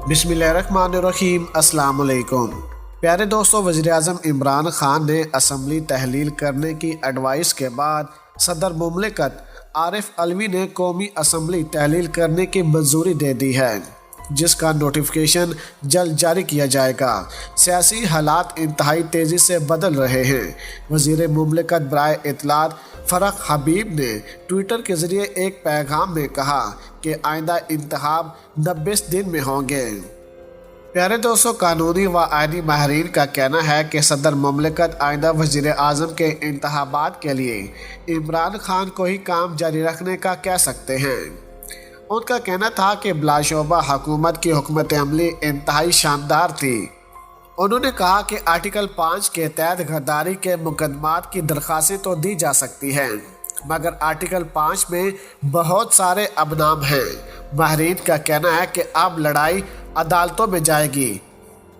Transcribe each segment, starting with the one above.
बिस्मिल्लाहिर्रहमानिर्रहीम। अस्सलाम वालेकुम। प्यारे दोस्तों, वज़ीर आज़म इमरान खान ने असम्बली तहलील करने की एडवाइस के बाद सदर मुमलिकत आरिफ अलवी ने कौमी असम्बली तहलील करने की मंजूरी दे दी है, जिसका नोटिफिकेशन जल्द जारी किया जाएगा। सियासी हालात इंतहाई तेज़ी से बदल रहे हैं। वज़ीर मुमलिकत बराए इत्तलात फ़रख हबीब ने ट्विटर के ज़रिए एक पैगाम में कहा कि आइंदा इंतखाब 90 दिन में होंगे। प्यारे दोस्तों, कानूनी व आइनी माहिरीन का कहना है कि सदर मुमलिकत आइंदा वज़ीर आज़म के इंतखाबात के लिए इमरान खान को ही काम जारी रखने का कह सकते हैं। उनका कहना था कि बिलाशुबा हुकूमत की हुकूमत अमली इंतहाई शानदार थी। उन्होंने कहा कि आर्टिकल 5 के तहत गद्दारी के मुकदमात की दरख्वास्तें तो दी जा सकती हैं, मगर आर्टिकल 5 में बहुत सारे अबनाम हैं। माहिरीन का कहना है कि अब लड़ाई अदालतों में जाएगी,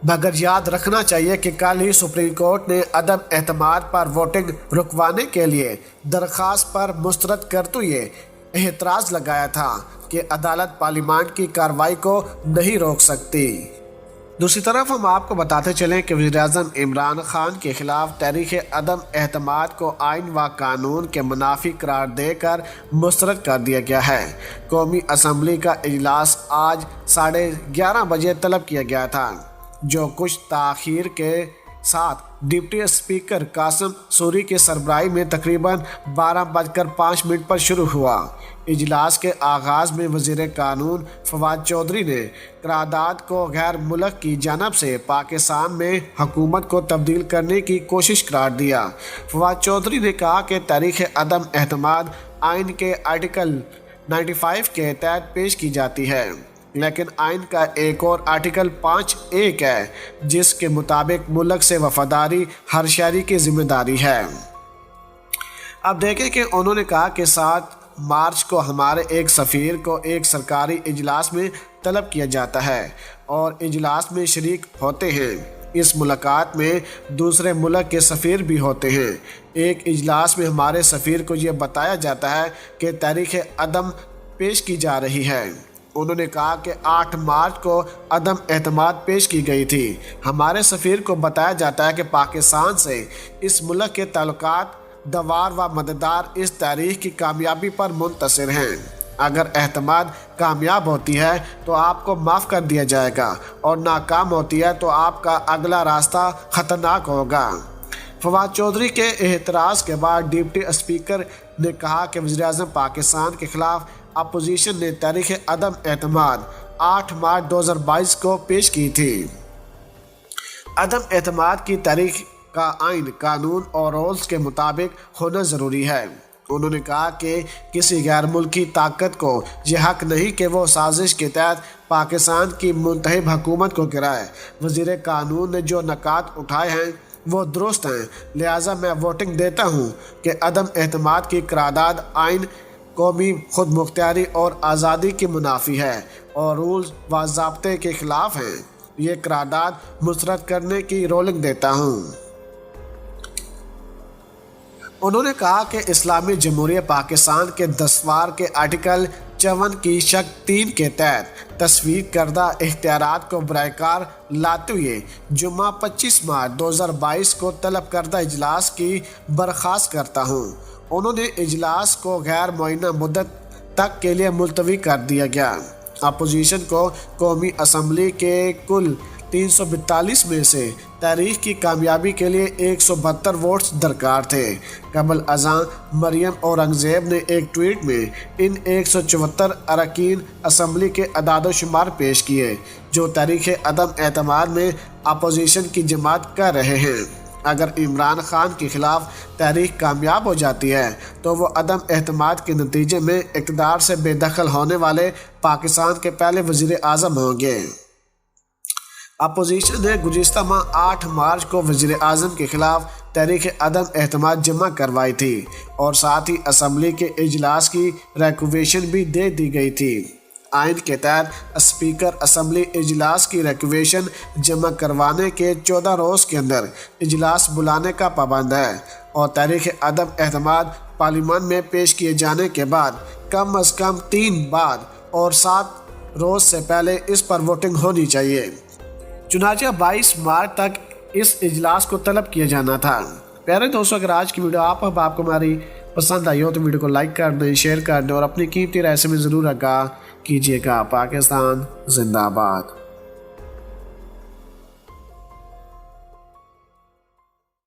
मगर याद रखना चाहिए कि कल ही सुप्रीम कोर्ट ने अदम एतमाद पर वोटिंग रुकवाने के लिए दरख्वास्त पर मुस्तरद करते हुए एतराज़ लगाया था कि अदालत पार्लियामेंट की कार्रवाई को नहीं रोक सकती। दूसरी तरफ हम आपको बताते चलें कि वज़ीर-ए-आज़म इमरान खान के खिलाफ तहरीक अदम एतमाद को आइन व कानून के मुनाफी करार देकर मुस्तरद कर दिया गया है। कौमी असम्बली का इजलास आज 11:30 बजे तलब किया गया था, जो कुछ ताख़ीर के साथ डिप्टी स्पीकर कासिम सूरी के सरबराही में तकरीबन 12:05 पर शुरू हुआ। इजलास के आगाज़ में वज़ीर कानून फवाद चौधरी ने करारदाद को गैर मुल्क की जानब से पाकिस्तान में हुकूमत को तब्दील करने की कोशिश करार दिया। फवाद चौधरी ने कहा कि तहरीक अदम एतमाद आइन के आर्टिकल 95 के तहत पेश की जाती है, लेकिन आइन का एक और आर्टिकल 5(1) है, जिसके मुताबिक मुल्क से वफादारी हर शहरी की जिम्मेदारी है। अब देखें कि उन्होंने कहा कि 7 मार्च को हमारे एक सफ़ीर को एक सरकारी इजलास में तलब किया जाता है और इजलास में शरीक होते हैं। इस मुलाकात में दूसरे मुल्क के सफ़ीर भी होते हैं। एक इजलास में हमारे सफ़ीर को यह बताया जाता है कि तारीख़ अदम पेश की जा रही है। उन्होंने कहा कि 8 मार्च को अदम एतमाद पेश की गई थी। हमारे सफ़ीर को बताया जाता है कि पाकिस्तान से इस मुल्क के ताल्लुकात दवार व मददगार इस तारीख की कामयाबी पर मुंतसिर हैं। अगर एतमाद कामयाब होती है तो आपको माफ़ कर दिया जाएगा और नाकाम होती है तो आपका अगला रास्ता ख़तरनाक होगा। फवाद चौधरी के एतराज़ के बाद डिप्टी स्पीकर ने कहा कि वज़ीर-ए-आज़म पाकिस्तान के ख़िलाफ़ अपोजिशन ने तारीख़ अदम एतमाद 8 मार्च 2022 को पेश की थी। अदम एतमाद की तारीख का आइन, कानून और रूल्स के मुताबिक होना ज़रूरी है। उन्होंने कहा कि किसी गैर मुल्की ताकत को यह हक नहीं कि वो साजिश के तहत पाकिस्तान की मुंतखब हुकूमत को गिराए। वज़ीर कानून ने जो नकात उठाए हैं वो दुरुस्त हैं, लिहाजा मैं वोटिंग देता हूँ कि अदम एतमाद की करारदाद आइन, कौमी खुद मुख्तियारी और आज़ादी की मुनाफी है और रूल्स व ज़ाब्ते के ख़िलाफ़ हैं। ये करारदाद मुस्तरद करने की रोलिंग देता हूँ। उन्होंने कहा कि इस्लामी जमहूरियत पाकिस्तान के दस्तूर के आर्टिकल 54 की शक 3 के तहत तस्वीर करदा इख्तियारात को बरकरार लाते हुए जुम्मा 25 मार्च 2022 को तलब करदा इजलास की बर्खास्त करता हूँ। उन्होंने इजलास को गैर मुअय्यना मुद्दत तक के लिए मुलतवी कर दिया गया। अपोजिशन को कौमी असम्बली के कुल 342 में से तारीख की कामयाबी के लिए 172 वोट्स दरकार थे। कबल अज़ां मरियम औरंगज़ेब ने एक ट्वीट में इन 174 अरकान असम्बली के अदाद शुमार पेश किए, जो तारीख़ अदम एतमाद में अपोजिशन की जमात कर रहे हैं। अगर इमरान खान के ख़िलाफ़ तारीख कामयाब हो जाती है तो वो अदम एतमाद के नतीजे में इक़्तिदार से बेदखल होने वाले पाकिस्तान के पहले वज़ीर आज़म होंगे। अपोजिशन ने गुज़िश्ता माह 8 मार्च को वज़ीर-ए-आज़म के ख़िलाफ़ तहरीक अदम एतमाद जमा करवाई थी और साथ ही असम्बली के इजलास की रिकवेशन भी दे दी गई थी। आइन के तहत स्पीकर असम्बली इजलास की रिकवेशन जमा करवाने के 14 रोज़ के अंदर इजलास बुलाने का पाबंद है और तहरीक अदम एतमाद पार्लियामेंट में पेश किए जाने के बाद कम अज़ कम 3 बाद और 7 روز سے پہلے اس پر ووٹنگ ہونی چاہیے۔ چنانچہ 22 مارچ تک اس اجلاس کو طلب کیا جانا تھا۔ پیارے دوستو، اگر آج کی ویڈیو آپ کو ہماری پسند آئی ہو تو ویڈیو کو لائک کر دیں، شیئر کر دیں اور اپنی قیمتی رائے سے ضرور آگاہ کیجیے گا۔ پاکستان زندہ باد۔